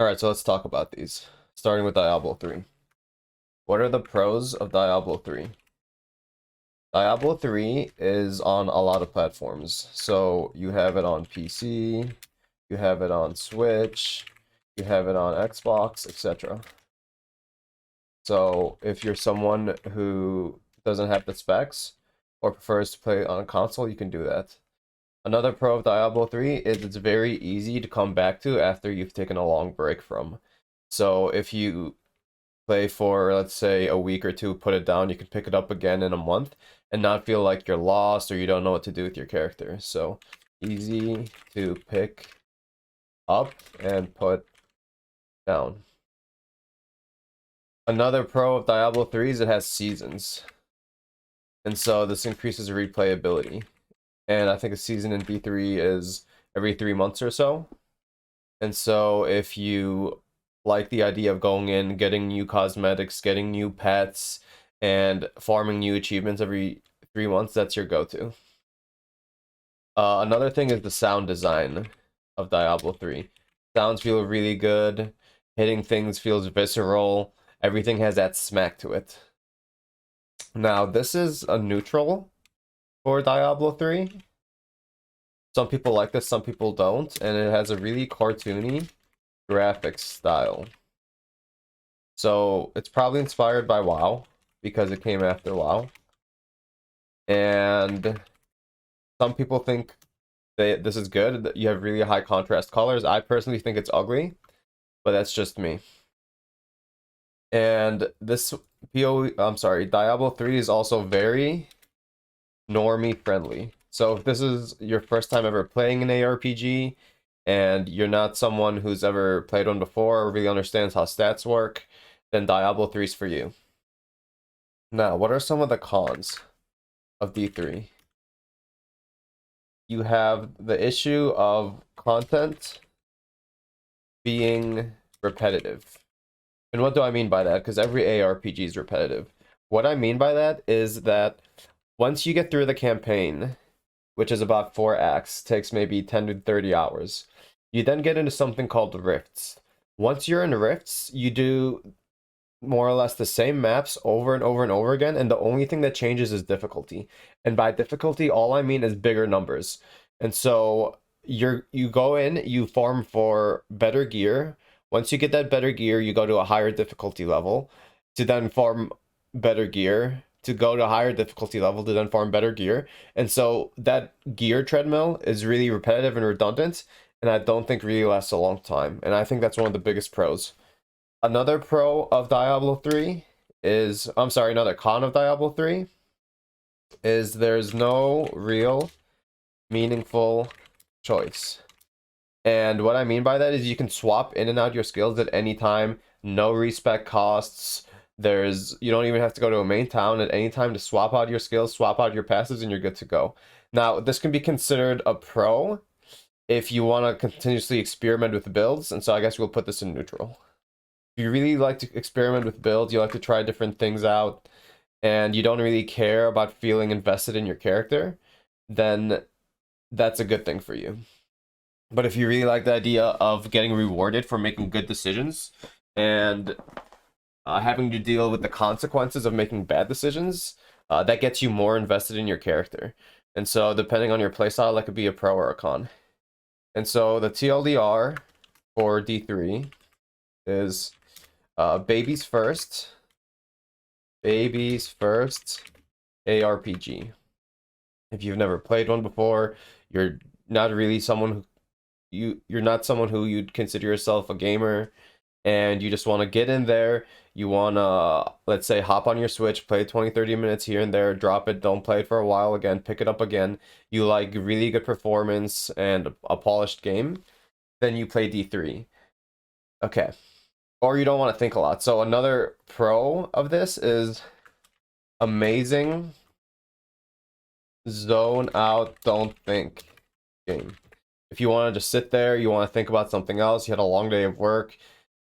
Alright, so let's talk about these. Starting with Diablo 3. What are the pros of Diablo 3? Diablo 3 is on a lot of platforms. So you have it on PC, you have it on Switch, you have it on Xbox, etc. So if you're someone who doesn't have the specs or prefers to play on a console, you can do that. Another pro of Diablo 3 is it's very easy to come back to after you've taken a long break from. So if you play for, let's say, a week or two, put it down, you can pick it up again in a month and not feel like you're lost or you don't know what to do with your character. So easy to pick up and put down. Another pro of Diablo 3 is it has seasons. And so this increases replayability. And I think a season in D3 is every 3 months or so. And so if you like the idea of going in, getting new cosmetics, getting new pets, and farming new achievements every 3 months, that's your go-to. Another thing is the sound design of Diablo 3. Sounds feel really good. Hitting things feels visceral. Everything has that smack to it. Now, this is a neutral for Diablo 3. Some people like this, some people don't, and it has a really cartoony graphics style. So it's probably inspired by WoW because it came after WoW. And some people think that this is good, that you have really high contrast colors. I personally think it's ugly, but that's just me. And this Diablo 3 is also very normie friendly. So if this is your first time ever playing an ARPG and you're not someone who's ever played one before or really understands how stats work, then Diablo 3 is for you. Now, what are some of the cons of D3? You have the issue of content being repetitive. And what do I mean by that? Because every ARPG is repetitive. What I mean by that is that once you get through the campaign, which is about 4 acts, takes maybe 10 to 30 hours, you then get into something called rifts. Once you're in rifts, you do more or less the same maps over and over and over again, and the only thing that changes is difficulty. And by difficulty, all I mean is bigger numbers. And so you go in, you farm for better gear. Once you get that better gear, you go to a higher difficulty level to then farm better gear, to go to a higher difficulty level to then farm better gear. And so that gear treadmill is really repetitive and redundant, and I don't think really lasts a long time. And I think that's one of the biggest pros. Another pro of Diablo 3 is, I'm sorry, another con of Diablo 3 is there's no real meaningful choice. And what I mean by that is you can swap in and out your skills at any time, no respec costs. You don't even have to go to a main town at any time to swap out your skills, swap out your passives, and you're good to go. Now, this can be considered a pro if you want to continuously experiment with builds, and so I guess we'll put this in neutral. If you really like to experiment with builds, you like to try different things out, and you don't really care about feeling invested in your character, then that's a good thing for you. But if you really like the idea of getting rewarded for making good decisions and having to deal with the consequences of making bad decisions, that gets you more invested in your character. And so depending on your playstyle, that could be a pro or a con. And so the TLDR for D3 is babies first ARPG. If you've never played one before, you're not really someone who you're not someone who you'd consider yourself a gamer, and you just want to get in there. You want to, let's say, hop on your Switch, play 20-30 minutes here and there, drop it, don't play it for a while again, pick it up again. You like really good performance and a polished game, then you play D3. Okay. Or you don't want to think a lot. So another pro of this is amazing zone out, don't think game. If you want to just sit there, you want to think about something else, you had a long day of work,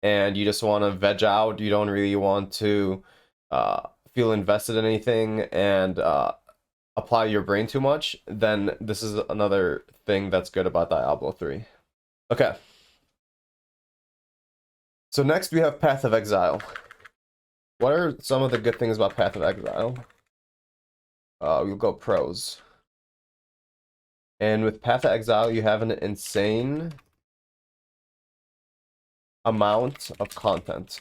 and you just want to veg out, you don't really want to feel invested in anything and apply your brain too much, then this is another thing that's good about Diablo 3. Okay. So next we have Path of Exile. What are some of the good things about Path of Exile? We'll go pros. And with Path of Exile, you have an insane amount of content.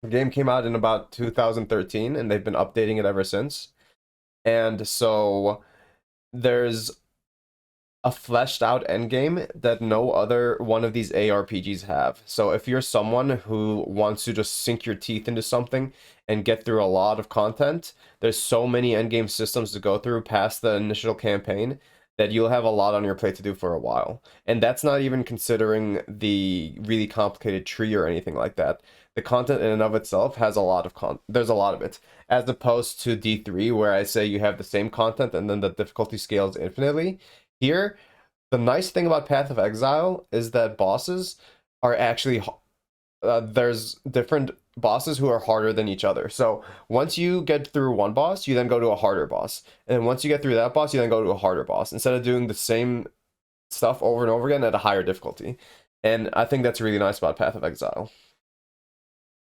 The game came out in about 2013, and they've been updating it ever since. And so there's a fleshed out endgame that no other one of these ARPGs have. So if you're someone who wants to just sink your teeth into something and get through a lot of content, there's so many endgame systems to go through past the initial campaign that you'll have a lot on your plate to do for a while. And that's not even considering the really complicated tree or anything like that. The content in and of itself has a lot of there's a lot of it, as opposed to D3 where I say you have the same content and then the difficulty scales infinitely. Here, the nice thing about Path of Exile is that bosses are actually there's different bosses who are harder than each other. So once you get through one boss, you then go to a harder boss. And once you get through that boss, you then go to a harder boss, instead of doing the same stuff over and over again at a higher difficulty. And I think that's really nice about Path of Exile.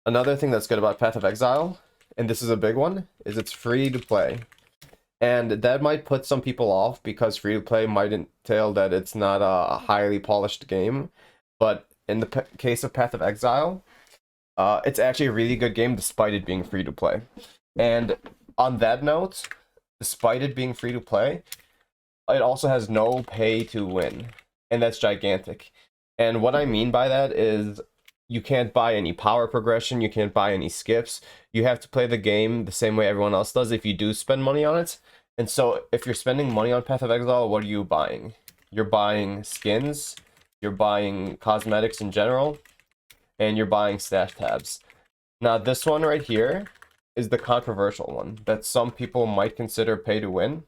Another thing that's good about Path of Exile, and this is a big one, is it's free to play. And that might put some people off because free to play might entail that it's not a highly polished game. But in the case of Path of Exile, it's actually a really good game despite it being free to play. And on that note, despite it being free to play, it also has no pay to win. And that's gigantic. And what I mean by that is you can't buy any power progression, you can't buy any skips. You have to play the game the same way everyone else does if you do spend money on it. And so if you're spending money on Path of Exile, what are you buying? You're buying skins, you're buying cosmetics in general, and you're buying stash tabs. Now this one right here is the controversial one that some people might consider pay to win.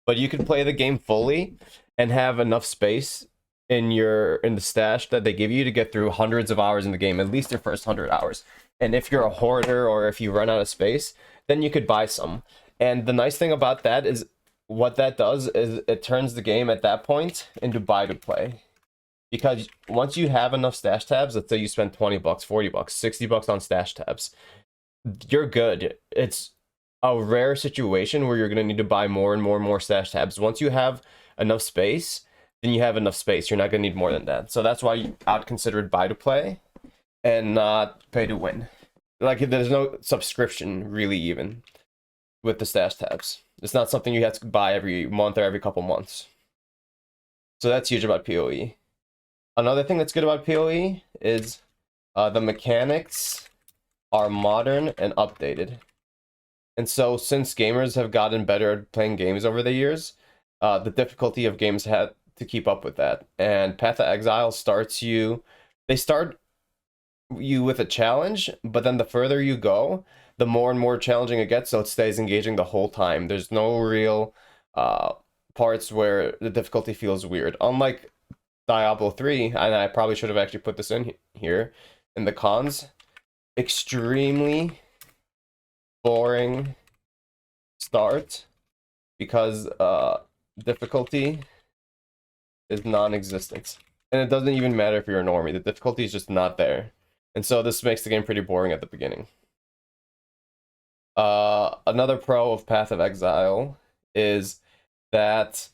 But you can play the game fully and have enough space in the stash that they give you to get through hundreds of hours in the game, at least your first 100 hours. And if you're a hoarder or if you run out of space, then you could buy some. And the nice thing about that is what that does is it turns the game at that point into buy to play. Because once you have enough stash tabs, let's say you spend 20 bucks, 40 bucks, 60 bucks on stash tabs, you're good. It's a rare situation where you're going to need to buy more and more and more stash tabs. Once you have enough space, then you have enough space. You're not going to need more than that. So that's why I'd consider it buy to play and not pay to win. Like, there's no subscription really even with the stash tabs. It's not something you have to buy every month or every couple months. So that's huge about PoE. Another thing that's good about PoE is the mechanics are modern and updated. And so since gamers have gotten better at playing games over the years, the difficulty of games had to keep up with that. And Path of Exile they start you with a challenge, but then the further you go, the more and more challenging it gets, so it stays engaging the whole time. There's no real parts where the difficulty feels weird. Unlike Diablo 3, and I probably should have actually put this in here, in the cons, extremely boring start because difficulty is non-existent. And it doesn't even matter if you're a normie, the difficulty is just not there. And so this makes the game pretty boring at the beginning. Another pro of Path of Exile is that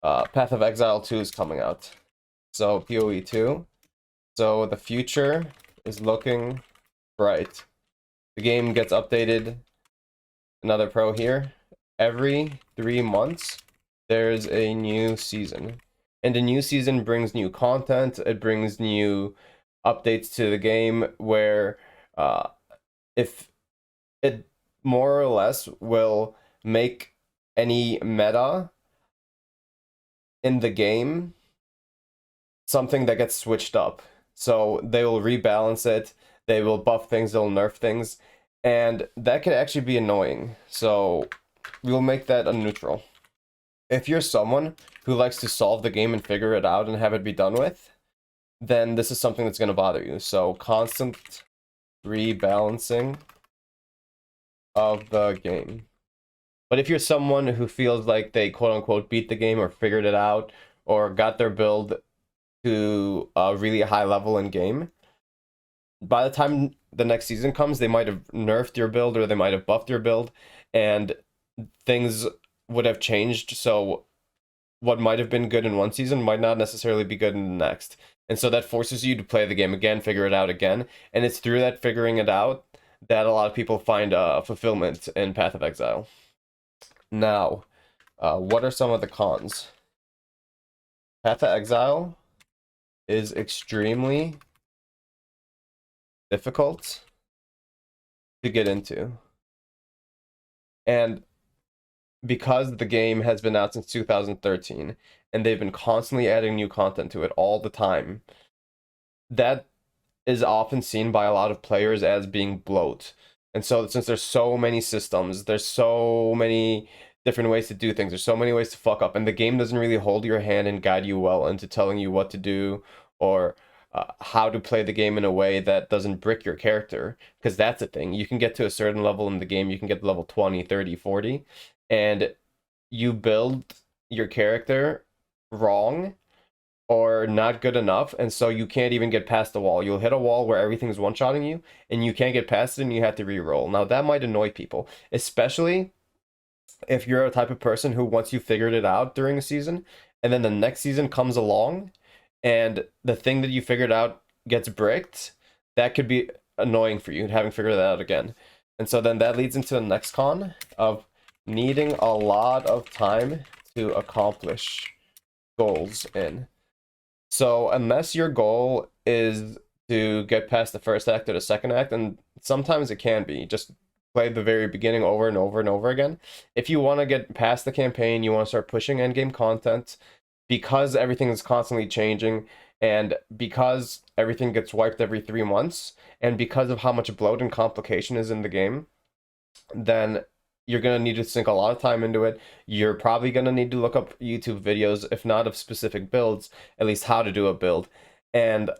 Path of Exile 2 is coming out. So PoE 2. So the future is looking bright. The game gets updated. Another pro here. Every 3 months, there's a new season. And the new season brings new content. It brings new updates to the game where if it more or less will make any meta in the game something that gets switched up. So they will rebalance it, they will buff things, they'll nerf things, and that can actually be annoying. So we'll make that a neutral. If you're someone who likes to solve the game and figure it out and have it be done with, then this is something that's going to bother you. So constant rebalancing of the game. But if you're someone who feels like they quote-unquote beat the game or figured it out or got their build to a really high level in game, by the time the next season comes, they might have nerfed your build or they might have buffed your build, and things would have changed. So what might have been good in one season might not necessarily be good in the next. And so that forces you to play the game again, figure it out again. And it's through that figuring it out that a lot of people find fulfillment in Path of Exile. Now, what are some of the cons? Path of Exile is extremely difficult to get into. And because the game has been out since 2013 and they've been constantly adding new content to it all the time, that is often seen by a lot of players as being bloat. And so since there's so many systems, there's so many different ways to do things, there's so many ways to fuck up, and the game doesn't really hold your hand and guide you well into telling you what to do or how to play the game in a way that doesn't brick your character, because that's the thing. You can get to a certain level in the game, you can get to level 20, 30, 40, and you build your character wrong or not good enough, and so you can't even get past the wall. You'll hit a wall where everything's one-shotting you, and you can't get past it, and you have to re-roll. Now, that might annoy people, especially if you're a type of person who, once you figured it out during a season, and then the next season comes along, and the thing that you figured out gets bricked, that could be annoying for you, having figured it out again. And so then that leads into the next con of needing a lot of time to accomplish goals in. So unless your goal is to get past the first act or the second act, and sometimes it can be, just play the very beginning over and over and over again. If you want to get past the campaign, you want to start pushing endgame content, because everything is constantly changing, and because everything gets wiped every 3 months, and because of how much bloat and complication is in the game, then you're going to need to sink a lot of time into it. You're probably going to need to look up YouTube videos, if not of specific builds, at least how to do a build. And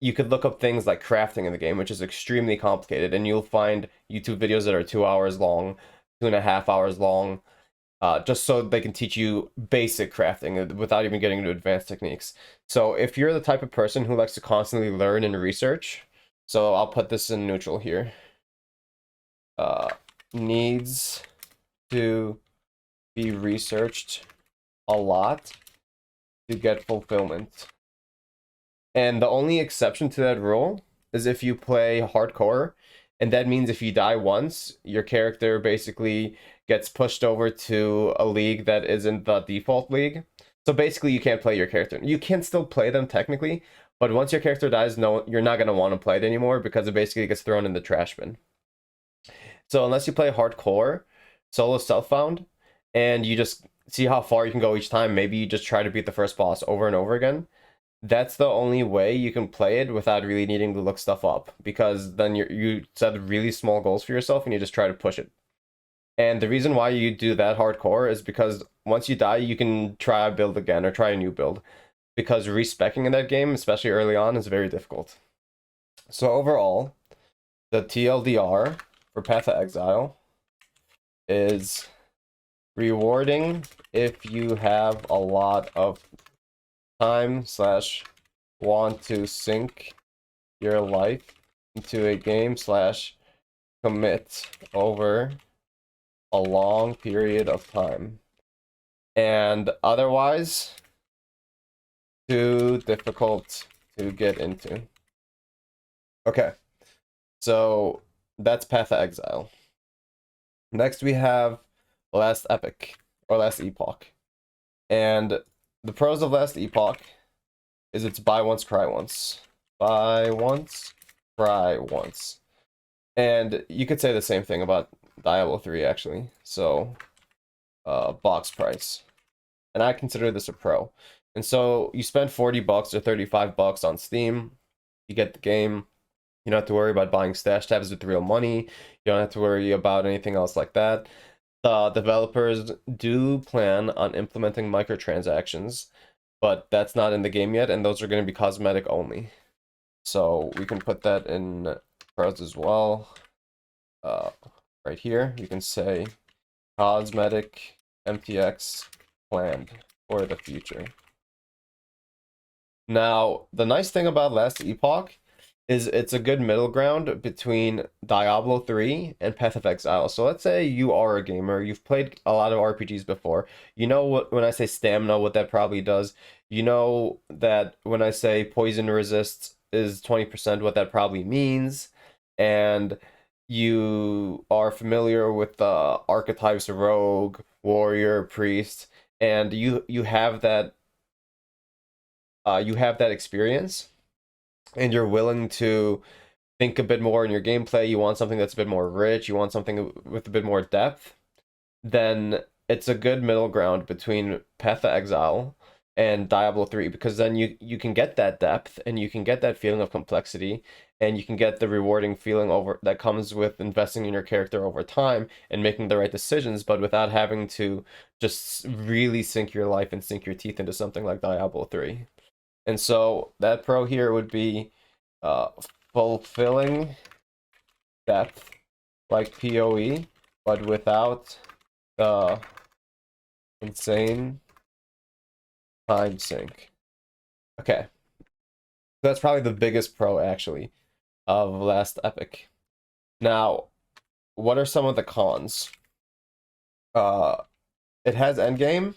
you could look up things like crafting in the game, which is extremely complicated, and you'll find YouTube videos that are 2 hours long, 2.5 hours long, just so they can teach you basic crafting without even getting into advanced techniques. So if you're the type of person who likes to constantly learn and research, so I'll put this in neutral here, needs to be researched a lot to get fulfillment. And the only exception to that rule is if you play hardcore, and that means if you die once, your character basically gets pushed over to a league that isn't the default league. So basically you can't play your character. You can still play them technically, but once your character dies, no, you're not going to want to play it anymore, because it basically gets thrown in the trash bin. So unless you play hardcore, solo self-found, and you just see how far you can go each time, maybe you just try to beat the first boss over and over again, that's the only way you can play it without really needing to look stuff up, because then you set really small goals for yourself and you just try to push it. And the reason why you do that hardcore is because once you die, you can try a build again or try a new build, because respecking in that game, especially early on, is very difficult. So overall, the TLDR for Path of Exile is rewarding if you have a lot of time / want to sink your life into a game / commit over a long period of time, and otherwise too difficult to get into. Okay, so that's Path of Exile. Next we have Last Epoch, or Last Epoch. And the pros of Last Epoch is it's buy once, cry once. Buy once, cry once. And you could say the same thing about Diablo 3, actually. So, box price. And I consider this a pro. And so you spend $40 or $35 on Steam, you get the game. You don't have to worry about buying stash tabs with real money. You don't have to worry about anything else like that. The developers do plan on implementing microtransactions, but that's not in the game yet, and those are going to be cosmetic only. So we can put that in pros as well. Right here, you can say cosmetic MTX planned for the future. Now, the nice thing about Last Epoch is it's a good middle ground between Diablo 3 and Path of Exile. So let's say you are a gamer, you've played a lot of RPGs before. You know what when I say stamina, what that probably does. You know that when I say poison resist is 20%, what that probably means. And you are familiar with the archetypes of rogue, warrior, priest, and you have that experience and you're willing to think a bit more in your gameplay, you want something that's a bit more rich, you want something with a bit more depth, then it's a good middle ground between Path of Exile and Diablo 3 because then you can get that depth and you can get that feeling of complexity and you can get the rewarding feeling over that comes with investing in your character over time and making the right decisions, but without having to just really sink your life and sink your teeth into something like Diablo 3. And so that pro here would be uh, fulfilling depth like PoE, but without the insane time sink. Okay, that's probably the biggest pro actually of Last Epic. Now, what are some of the cons? Uh, it has endgame,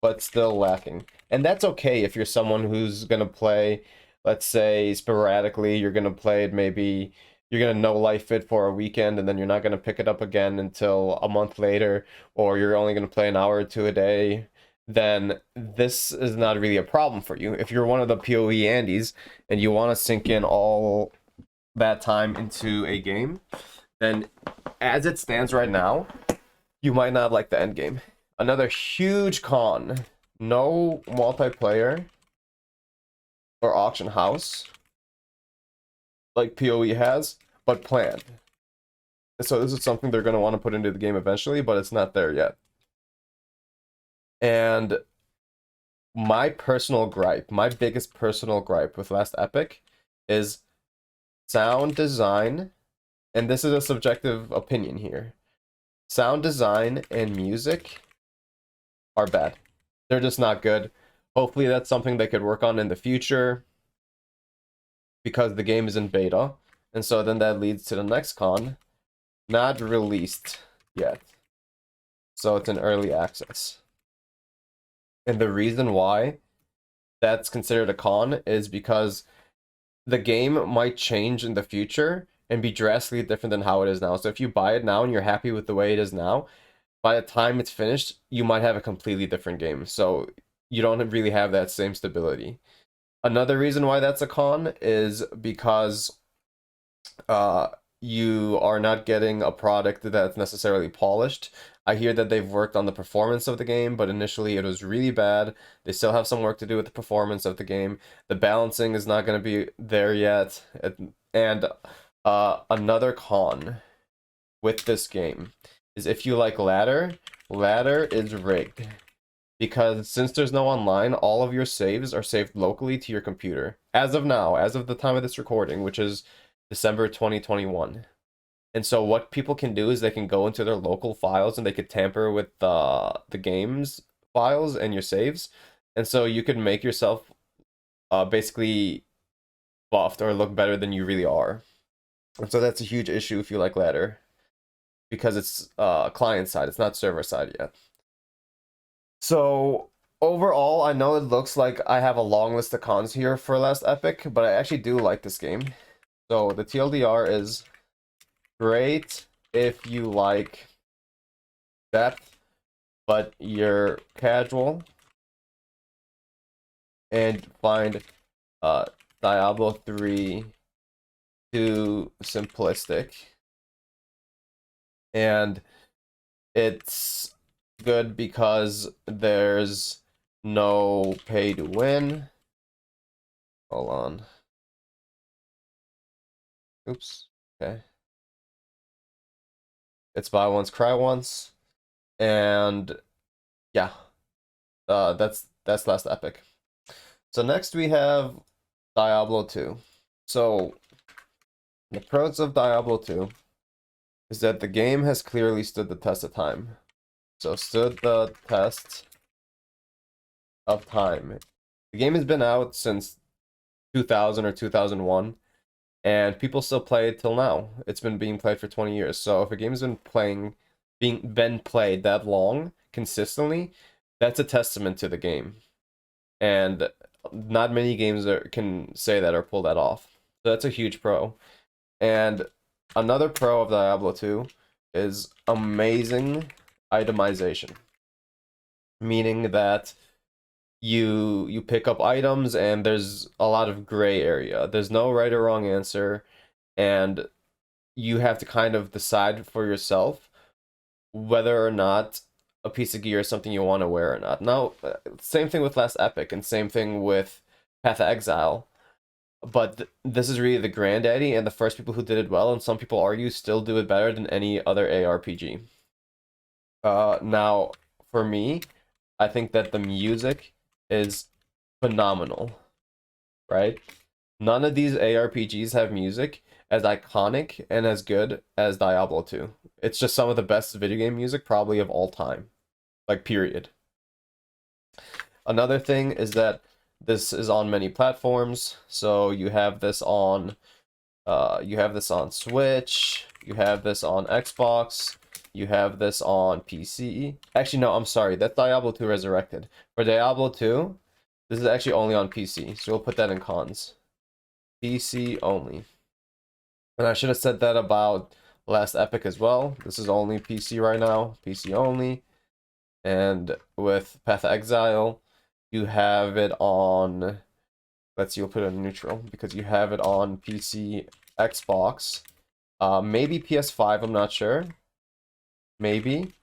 but still lacking. And that's okay if you're someone who's gonna play, let's say, sporadically, you're gonna play it maybe you're gonna no life it for a weekend and then you're not gonna pick it up again until a month later, or you're only gonna play an hour or two a day, then this is not really a problem for you. If you're one of the PoE Andes and you want to sink in all that time into a game, then as it stands right now, you might not like the end game. Another huge con, no multiplayer or auction house like PoE has, but planned. So this is something they're going to want to put into the game eventually, but it's not there yet. And my personal gripe, my biggest personal gripe with Last Epic is sound design, and this is a subjective opinion here. Sound design and music are bad. They're just not good. Hopefully that's something they could work on in the future because the game is in beta. And so then that leads to the next con, not released yet. So it's in early access. And the reason why that's considered a con is because the game might change in the future and be drastically different than how it is now. So if you buy it now and you're happy with the way it is now, by the time it's finished, you might have a completely different game. So you don't really have that same stability. Another reason why that's a con is because you are not getting a product that's necessarily polished. I hear that they've worked on the performance of the game, but initially it was really bad. They still have some work to do with the performance of the game. The balancing is not going to be there yet. And another con with this game is if you like ladder is rigged. Because since there's no online, all of your saves are saved locally to your computer. As of now, as of the time of this recording, which is December 2021. And so what people can do is they can go into their local files and they could tamper with the game's files and your saves. And so you could make yourself basically buffed or look better than you really are. And so that's a huge issue if you like ladder. Because it's client side, it's not server side yet. So overall, I know it looks like I have a long list of cons here for Last Epic, but I actually do like this game. So the TLDR is great if you like depth, but you're casual and find Diablo 3 too simplistic. And it's good because there's no pay to win. Hold on. Oops. Okay. It's buy once, cry once. And yeah. That's Last Epic. So next we have Diablo 2. So the pros of Diablo 2 is that the game has clearly stood the test of time. So stood the test of time. The game has been out since 2000 or 2001, and people still play it till now. It's been being played for 20 years. So if a game's been played that long consistently, that's a testament to the game. And not many games can say that or pull that off. So that's a huge pro. And another pro of Diablo 2 is amazing itemization. Meaning that you pick up items and there's a lot of gray area. There's no right or wrong answer, and you have to kind of decide for yourself whether or not a piece of gear is something you want to wear or not. Now, same thing with Last Epic and same thing with Path of Exile. But this is really the granddaddy and the first people who did it well, and some people argue still do it better than any other ARPG. Now, for me, I think that the music is phenomenal, right? None of these ARPGs have music as iconic and as good as Diablo 2. It's just some of the best video game music probably of all time. Like, period. Another thing is that this is on many platforms. So you have this on Switch, you have this on Xbox, you have this on PC. Actually, no, I'm sorry. That's Diablo 2 Resurrected. For Diablo 2, this is actually only on PC. So we'll put that in cons. PC only. And I should have said that about Last Epic as well. This is only PC right now. PC only. And with Path of Exile, you have it on... Let's see, we'll put it in neutral. Because you have it on PC, Xbox. Maybe PS5, I'm not sure. Maybe.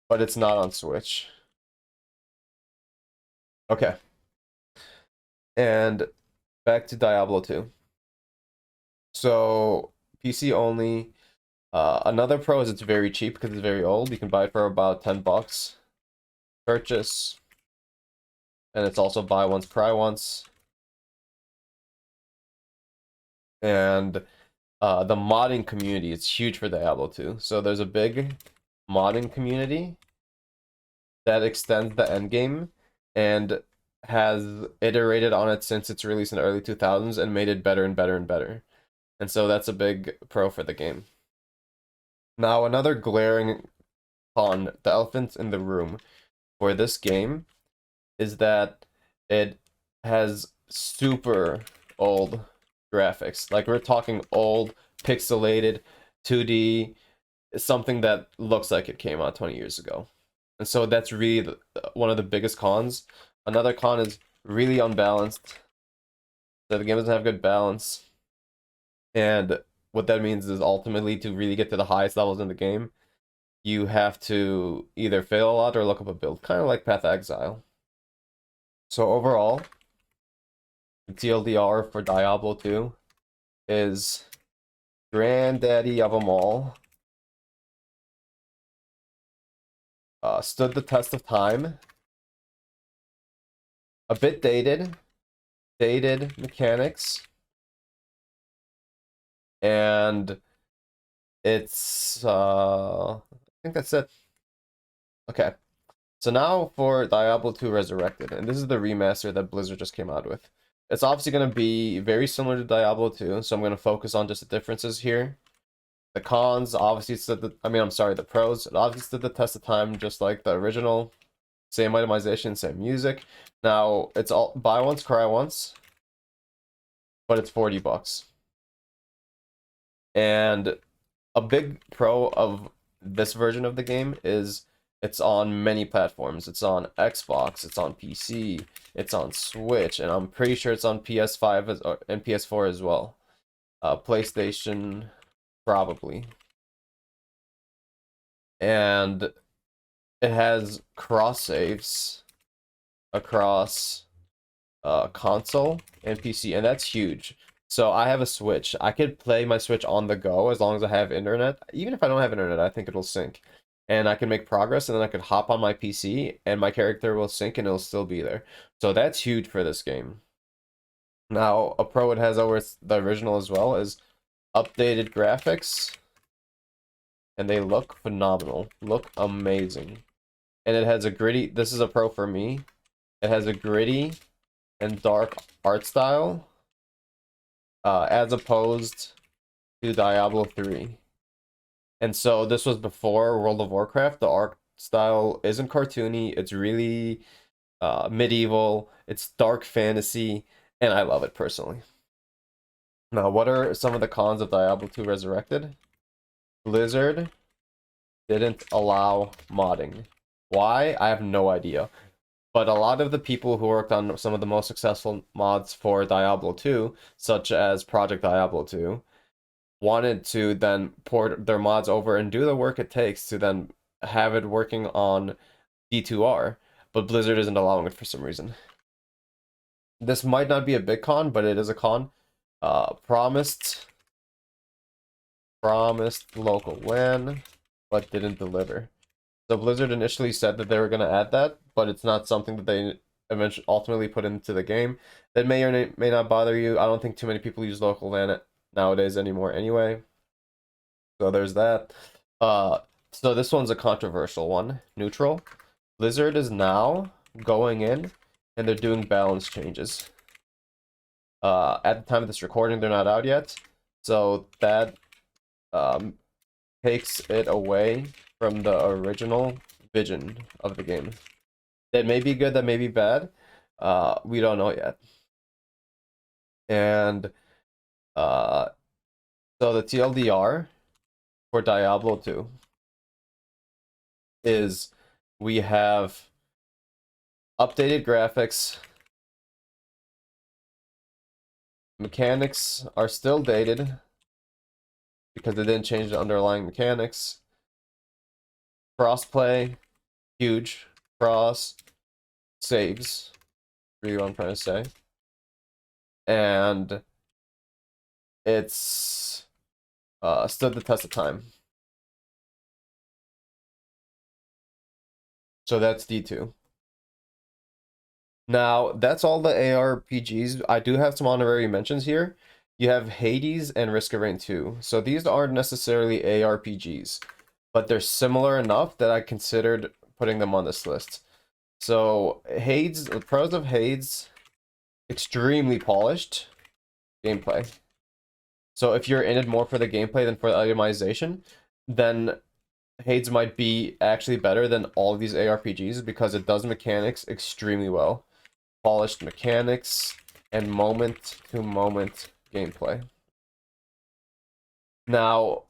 But it's not on Switch. Okay. And back to Diablo 2. So, PC only. Another pro is it's very cheap because it's very old. You can buy it for about 10 bucks. Purchase. And it's also buy once, cry once. And the modding community is huge for Diablo 2. So there's a big modding community that extends the endgame and has iterated on it since its release in the early 2000s and made it better and better and better. And so that's a big pro for the game. Now, another glaring con, the elephant in the room for this game, is that it has super old graphics. Like, we're talking old, pixelated, 2D, something that looks like it came out 20 years ago. And so that's really one of the biggest cons. Another con is really unbalanced. So the game doesn't have good balance. And what that means is ultimately to really get to the highest levels in the game, you have to either fail a lot or look up a build, kind of like Path of Exile. So overall, the TLDR for Diablo 2 is granddaddy of them all. Stood the test of time. A bit dated mechanics. And it's I think that's it. Okay. So now for Diablo 2 Resurrected, and this is the remaster that Blizzard just came out with. It's obviously going to be very similar to Diablo 2, so I'm going to focus on just the differences here. The cons, obviously, the pros, it obviously stood the test of time, just like the original. Same itemization, same music. Now, it's all buy once, cry once, but it's 40 bucks. And a big pro of this version of the game is it's on many platforms. It's on Xbox, it's on PC, it's on Switch, and I'm pretty sure it's on PS5 and PS4 as well. PlayStation, probably. And it has cross saves across console and PC, and that's huge. So I have a Switch. I could play my Switch on the go as long as I have internet. Even if I don't have internet, I think it'll sync. And I can make progress, and then I could hop on my PC, and my character will sync, and it'll still be there. So that's huge for this game. Now, a pro it has over the original as well is updated graphics. And they look phenomenal. Look amazing. And it has a gritty... This is a pro for me. It has a gritty and dark art style, as opposed to Diablo 3. And so this was before World of Warcraft. The art style isn't cartoony. It's really medieval. It's dark fantasy, and I love it personally. Now, what are some of the cons of Diablo 2 Resurrected? Blizzard didn't allow modding. Why? I have no idea. But a lot of the people who worked on some of the most successful mods for Diablo 2, such as Project Diablo 2, wanted to then port their mods over and do the work it takes to then have it working on D2R, but Blizzard isn't allowing it for some reason. This might not be a big con, but it is a con. Promised local WAN, but didn't deliver. So Blizzard initially said that they were going to add that, but it's not something that they eventually ultimately put into the game. That may or may not bother you. I don't think too many people use local LAN nowadays anymore anyway. So there's that. So this one's a controversial one. Neutral. Blizzard is now going in and they're doing balance changes. At the time of this recording, they're not out yet. So that takes it away from the original vision of the game. That may be good, that may be bad. We don't know yet. And so the TLDR for Diablo 2 is we have updated graphics. Mechanics are still dated because they didn't change the underlying mechanics. Crossplay, huge. Cross saves, really what I'm trying to say. And it's stood the test of time. So that's D2. Now, that's all the ARPGs. I do have some honorary mentions here. You have Hades and Risk of Rain 2. So these aren't necessarily ARPGs, but they're similar enough that I considered putting them on this list. So Hades, the pros of Hades, extremely polished gameplay. So if you're in it more for the gameplay than for the itemization, then Hades might be actually better than all of these ARPGs because it does mechanics extremely well. Polished mechanics and moment-to-moment gameplay. Now,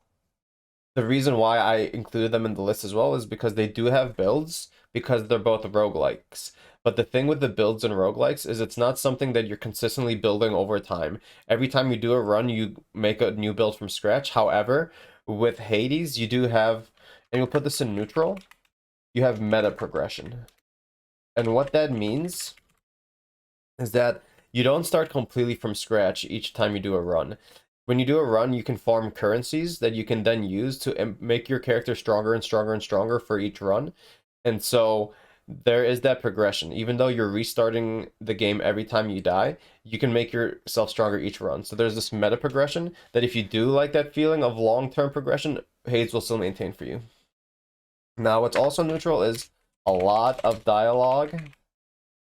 the reason why I included them in the list as well is because they do have builds, because they're both roguelikes. But the thing with the builds and roguelikes is it's not something that you're consistently building over time. Every time you do a run, you make a new build from scratch. However, with Hades, you do have, and you'll put this in neutral, you have meta progression. And what that means is that you don't start completely from scratch each time you do a run. When you do a run, you can farm currencies that you can then use to make your character stronger and stronger and stronger for each run. And so there is that progression. Even though you're restarting the game every time you die, you can make yourself stronger each run. So there's this meta progression that if you do like that feeling of long-term progression, Hades will still maintain for you. Now, what's also neutral is a lot of dialogue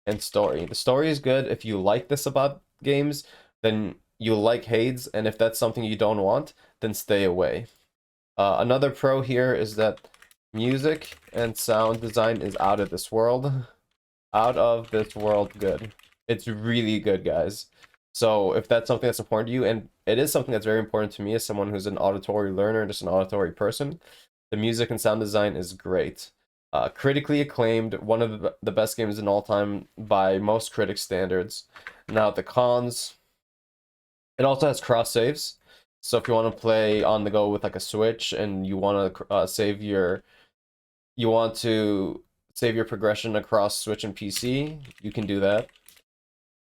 and story. The story is good. If you like this about games, then you'll like Hades, and if that's something you don't want, then stay away. Another pro here is that music and sound design is out of this world. Out of this world good. It's really good, guys. So if that's something that's important to you, and it is something that's very important to me as someone who's an auditory learner, just an auditory person, the music and sound design is great. Critically acclaimed, one of the best games in all time by most critic standards. Now the cons, it also has cross saves. So if you want to play on the go with like a Switch and you want to save your progression across Switch and PC, you can do that.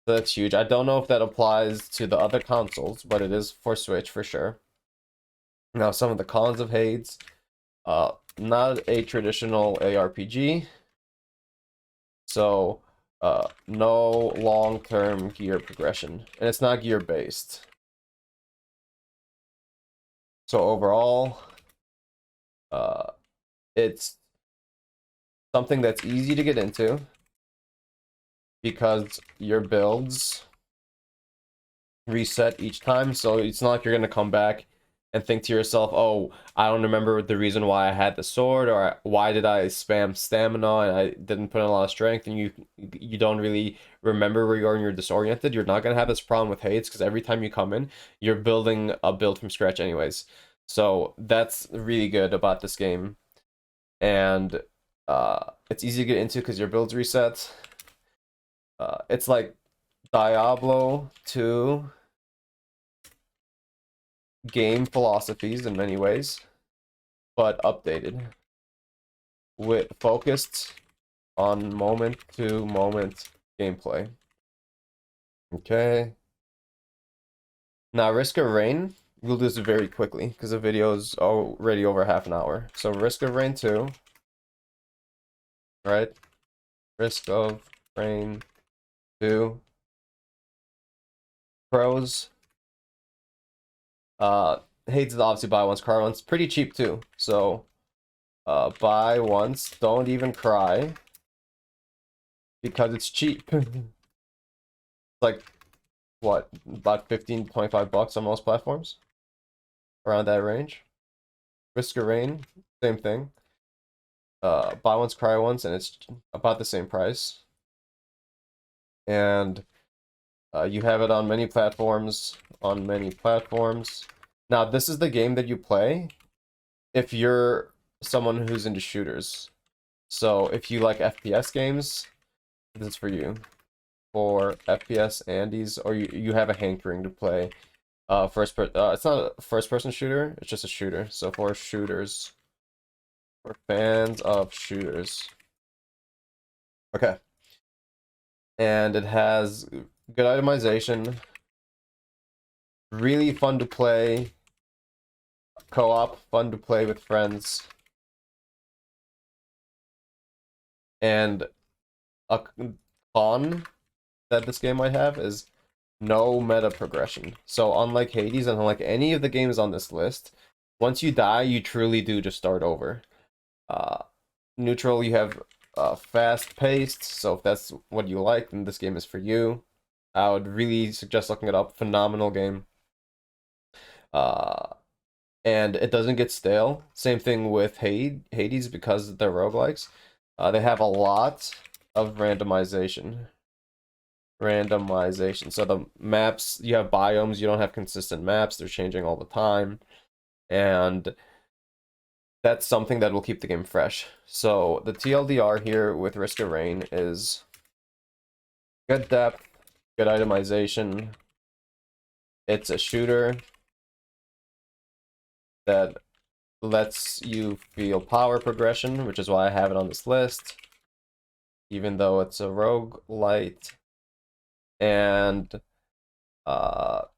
So that's huge. I don't know if that applies to the other consoles, but it is for Switch for sure. Now some of the cons of Hades. Not a traditional ARPG, so no long-term gear progression, and it's not gear-based. So overall, it's something that's easy to get into. because your builds reset each time, so it's not like you're gonna come back and think to yourself, oh, I don't remember the reason why I had the sword, or why did I spam stamina and I didn't put in a lot of strength, and you don't really remember where you are and you're disoriented. You're not gonna have this problem with Hades, because every time you come in, you're building a build from scratch anyways. So that's really good about this game. And it's easy to get into because your build's reset. It's like Diablo 2 game philosophies in many ways, but updated, with focused on moment to moment gameplay. Okay. Now Risk of Rain, we'll do this very quickly because the video is already over half an hour. So Risk of Rain 2, right? Risk of Rain 2. Pros. Hades is obviously buy once, cry once. Pretty cheap too. So buy once, don't even cry, because it's cheap. Like, what, about 15, 25 bucks on most platforms? Around that range. Risk of Rain, same thing. Buy once, cry once, and it's about the same price. And you have it on many platforms, Now, this is the game that you play if you're someone who's into shooters. So if you like FPS games, this is for you. For FPS Andes, or you have a hankering to play it's not a first person shooter, it's just a shooter. So for shooters, for fans of shooters. Okay. And it has good itemization, really fun to play, co-op, fun to play with friends, and a con that this game might have is no meta progression. So unlike Hades and unlike any of the games on this list, once you die, you truly do just start over. Neutral, you have fast paced, so if that's what you like, then this game is for you. I would really suggest looking it up. Phenomenal game. And it doesn't get stale. Same thing with Hades, because they're roguelikes. They have a lot of randomization. So the maps, you have biomes, you don't have consistent maps, they're changing all the time. And that's something that will keep the game fresh. So the TLDR here with Risk of Rain is good depth, good itemization. It's a shooter that lets you feel power progression, which is why I have it on this list, even though it's a roguelite. And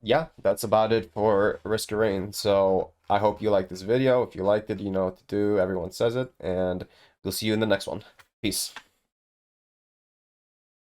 yeah, that's about it for Risk of Rain. So I hope you liked this video. If you liked it, you know what to do. Everyone says it, and we'll see you in the next one. Peace.